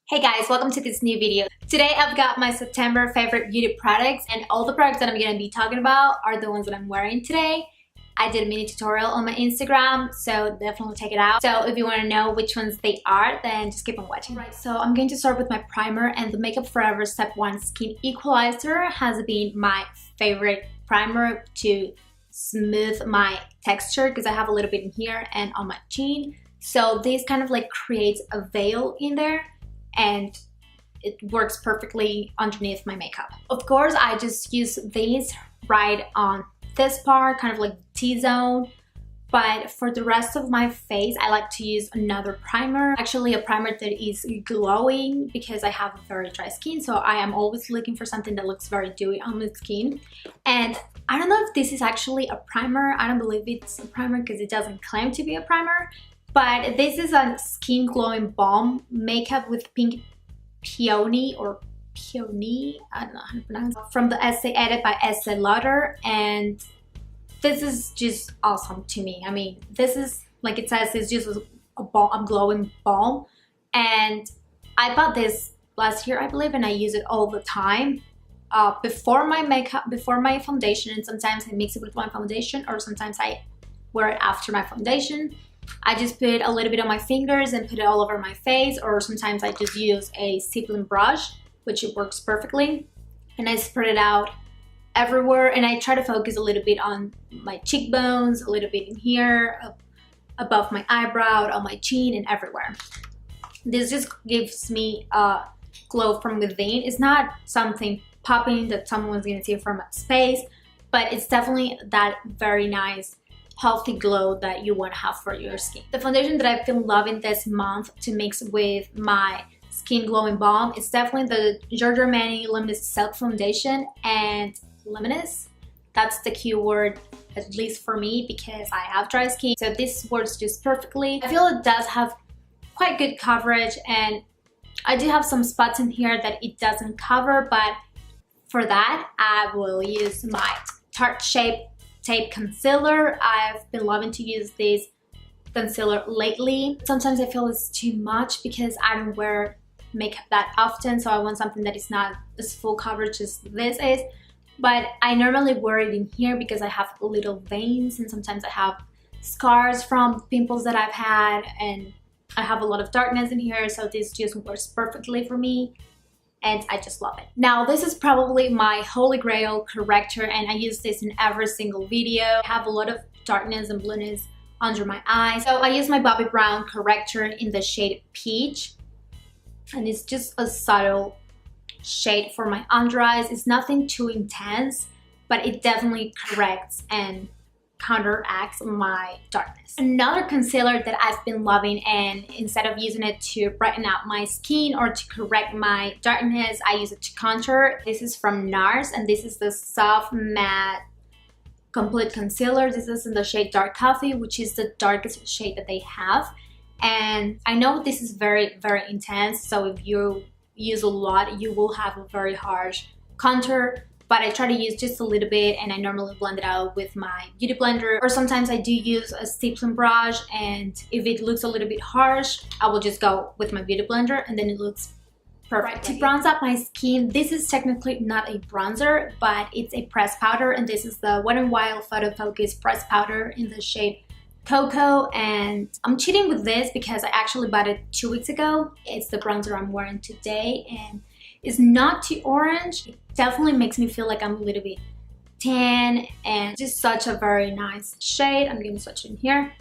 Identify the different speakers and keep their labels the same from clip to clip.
Speaker 1: Hey guys, welcome to this new video. Today I've got my September favorite beauty products, and all the products that I'm going to be talking about are the ones that I'm wearing today. I did a mini tutorial on my Instagram, so definitely check it out. So if you want to know which ones they are, then just keep on watching. Right, so I'm going to start with my primer, and the Makeup Forever Step 1 Skin Equalizer has been my favorite primer to smooth my texture because I have a little bit in here and on my chin. So this kind of like creates a veil in there, and it works perfectly underneath my makeup. Of course, I just use these right on this part, kind of like T-zone, but for the rest of my face, I like to use another primer. Actually, a primer that is glowing because I have a very dry skin, so I am always looking for something that looks very dewy on my skin. And I don't know if this is actually a primer. I don't believe it's a primer because it doesn't claim to be a primer. But this is a skin glowing balm makeup with pink peony or peony, I don't know how to pronounce it, from the Estée edit by Estée Lauder, and this is just awesome to me. I mean, this is like it says, it's just a glowing balm, and I bought this last year, I believe, and I use it all the time before my makeup, before my foundation, and sometimes I mix it with my foundation, or sometimes I wear it after my foundation. I just put a little bit on my fingers and put it all over my face, or sometimes I just use a stippling brush, which it works perfectly, and I spread it out everywhere, and I try to focus a little bit on my cheekbones, a little bit in here, above my eyebrow, on my chin, and everywhere. This just gives me a glow from within. It's not something popping that someone's gonna see from a space, but it's definitely that very nice healthy glow that you want to have for your skin. The foundation that I've been loving this month to mix with my skin glowing balm is definitely the Giorgio Armani Luminous Silk Foundation, and luminous, that's the keyword, at least for me, because I have dry skin, so this works just perfectly. I feel it does have quite good coverage, and I do have some spots in here that it doesn't cover, but for that I will use my Tarte Shape Tape Concealer. I've been loving to use this concealer lately. Sometimes I feel it's too much because I don't wear makeup that often, so I want something that is not as full coverage as this is. But I normally wear it in here because I have little veins, and sometimes I have scars from pimples that I've had, and I have a lot of darkness in here, so this just works perfectly for me. And I just love it. Now, this is probably my holy grail corrector, and I use this in every single video. I have a lot of darkness and blueness under my eyes, so I use my Bobbi Brown corrector in the shade Peach, and it's just a subtle shade for my under eyes. It's nothing too intense, but it definitely corrects and counteracts my darkness. Another concealer that I've been loving, and instead of using it to brighten up my skin or to correct my darkness, I use it to contour. This is from NARS, and this is the Soft Matte Complete Concealer. This is in the shade Dark Coffee, which is the darkest shade that they have. And I know this is very, very intense, so if you use a lot, you will have a very harsh contour. But I try to use just a little bit, and I normally blend it out with my beauty blender, or sometimes I do use a stippling brush, and if it looks a little bit harsh, I will just go with my beauty blender, and then it looks perfect. To bronze up my skin, this is technically not a bronzer, but it's a pressed powder, and this is the Wet n Wild Photofocus pressed powder in the shade Cocoa, and I'm cheating with this because I actually bought it 2 weeks ago. It's the bronzer I'm wearing today, and it's not too orange. It definitely makes me feel like I'm a little bit tan, and just such a very nice shade. I'm going to switch in here.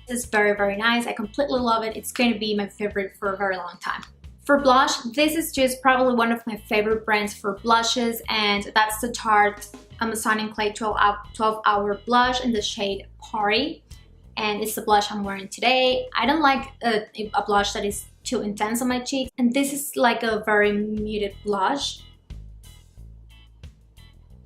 Speaker 1: This is very, very nice. I completely love it. It's going to be my favorite for a very long time. For blush, this is just probably one of my favorite brands for blushes, and that's the Tarte Amazonian Clay 12 Hour Blush in the shade Party. And it's the blush I'm wearing today. I don't like a blush that is too intense on my cheeks, and this is like a very muted blush.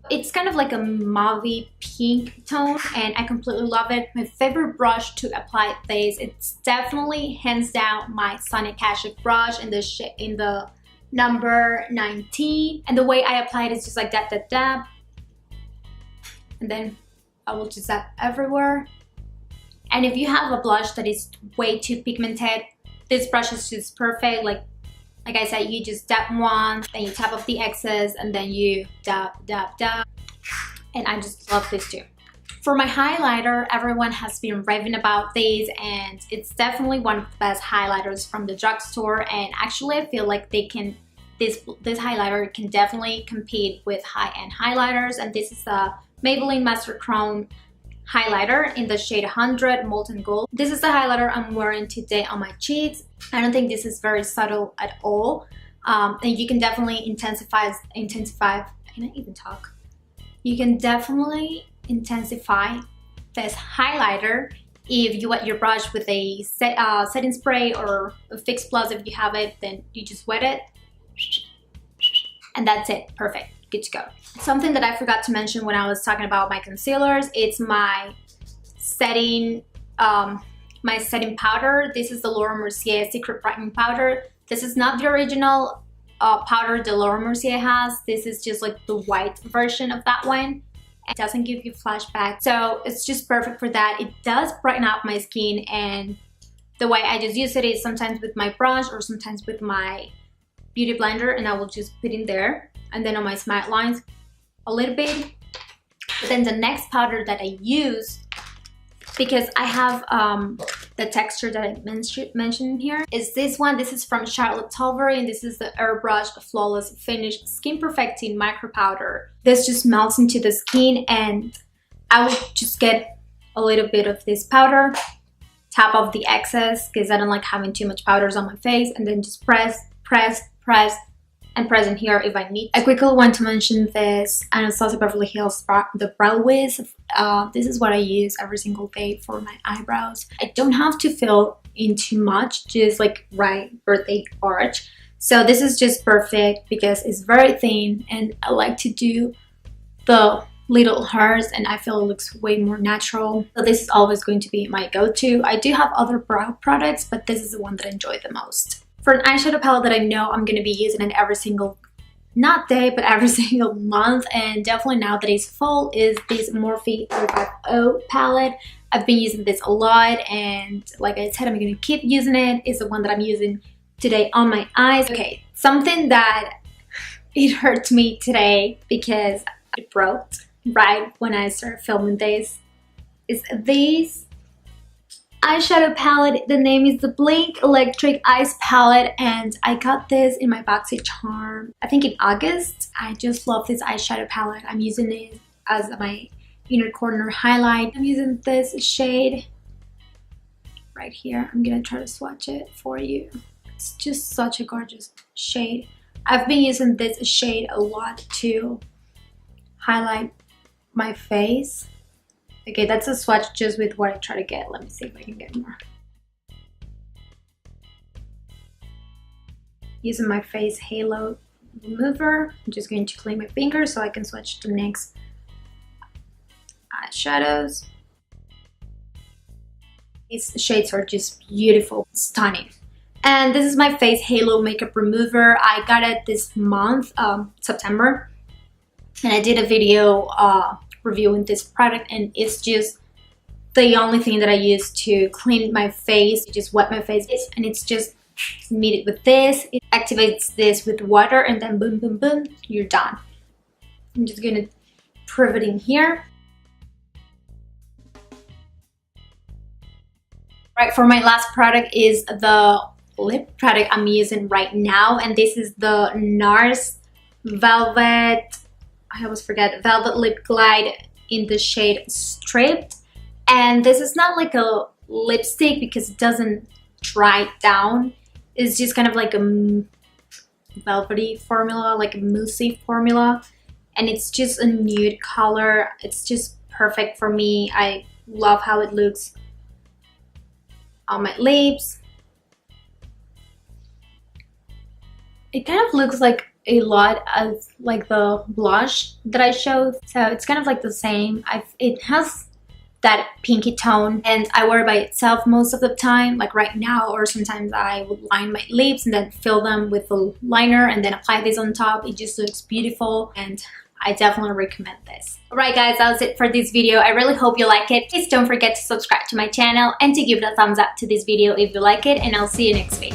Speaker 1: It's kind of like a mauvey pink tone, and I completely love it. My favorite brush to apply this, it's definitely hands down my Sonia Kashuk brush in the number 19, and the way I apply it is just like dab, and then I will just dab everywhere. And if you have a blush that is way too pigmented, This brush is just perfect. Like I said, you just dab once, then you tap off the excess, and then you dab, dab, dab. And I just love this too. For my highlighter, everyone has been raving about these, and it's definitely one of the best highlighters from the drugstore. And actually, I feel like they can, this highlighter can definitely compete with high-end highlighters. And this is a Maybelline MasterChrome highlighter in the shade 100 Molten Gold. This is the highlighter I'm wearing today on my cheeks. I don't think this is very subtle at all, and you can definitely intensify. Can I even talk? You can definitely intensify this highlighter if you wet your brush with a setting spray or a Fix Plus. If you have it, then you just wet it and that's it. Perfect, good to go. Something that I forgot to mention when I was talking about my concealers, it's my setting powder. This is the Mercier Secret brightening powder. This is not the original powder the Mercier has. This is just like the white version of that one. It doesn't give you flashback, so it's just perfect for that. It does brighten up my skin, and the way I just use it is sometimes with my brush or sometimes with my beauty blender, and I will just put in there, and then on my smile lines a little bit. But then the next powder that I use, because I have the texture that I mentioned here, is this one. This is from Tilbury, and this is the Airbrush Flawless Finish Skin Perfecting Micro Powder. This just melts into the skin, and I will just get a little bit of this powder, tap off the excess because I don't like having too much powders on my face, and then just press, and press in here if I need. I quickly want to mention this Anastasia Beverly Hills the Brow Wiz. This is what I use every single day for my eyebrows. I don't have to fill in too much, just like right birthday arch. So this is just perfect because it's very thin, and I like to do the little hairs, and I feel it looks way more natural. So this is always going to be my go-to. I do have other brow products, but this is the one that I enjoy the most. For an eyeshadow palette that I know I'm going to be using it every single, not day, but every single month, and definitely now that it's fall, is this Morphe 350 palette. I've been using this a lot, and like I said, I'm going to keep using it. It's the one that I'm using today on my eyes. Okay, something that it hurt me today because it broke right when I started filming this is this eyeshadow palette. The name is the Blinc Electric Eyes Palette, and I got this in my Boxy Charm, I think in August. I just love this eyeshadow palette. I'm using it as my inner corner highlight. I'm using this shade right here. I'm gonna try to swatch it for you. It's just such a gorgeous shade. I've been using this shade a lot to highlight my face. Okay, that's a swatch just with what I try to get. Let me see if I can get more. Using my FaceHalo remover, I'm just going to clean my fingers so I can swatch the next eyeshadows. These shades are just beautiful, stunning. And this is my FaceHalo makeup remover. I got it this month, September, and I did a video reviewing this product, and it's just the only thing that I use to clean my face, just wet my face, and it's just meet it with this. It activates this with water, and then boom, boom, boom, you're done. I'm just gonna prove it in here. Right, for my last product is the lip product I'm using right now, and this is the NARS Velvet, I always forget, Velvet Lip Glide in the shade Stripped. And this is not like a lipstick because it doesn't dry down. It's just kind of like a velvety formula, like a moussey formula, and it's just a nude color. It's just perfect for me. I love how it looks on my lips. It kind of looks like a lot as like the blush that I showed, so it's kind of like the same. It has that pinky tone, and I wear it by itself most of the time, like right now, or sometimes I would line my lips and then fill them with the liner and then apply this on top. It just looks beautiful, and I definitely recommend this. Alright guys, that was it for this video. I really hope you like it. Please don't forget to subscribe to my channel and to give it a thumbs up to this video if you like it, and I'll see you next week.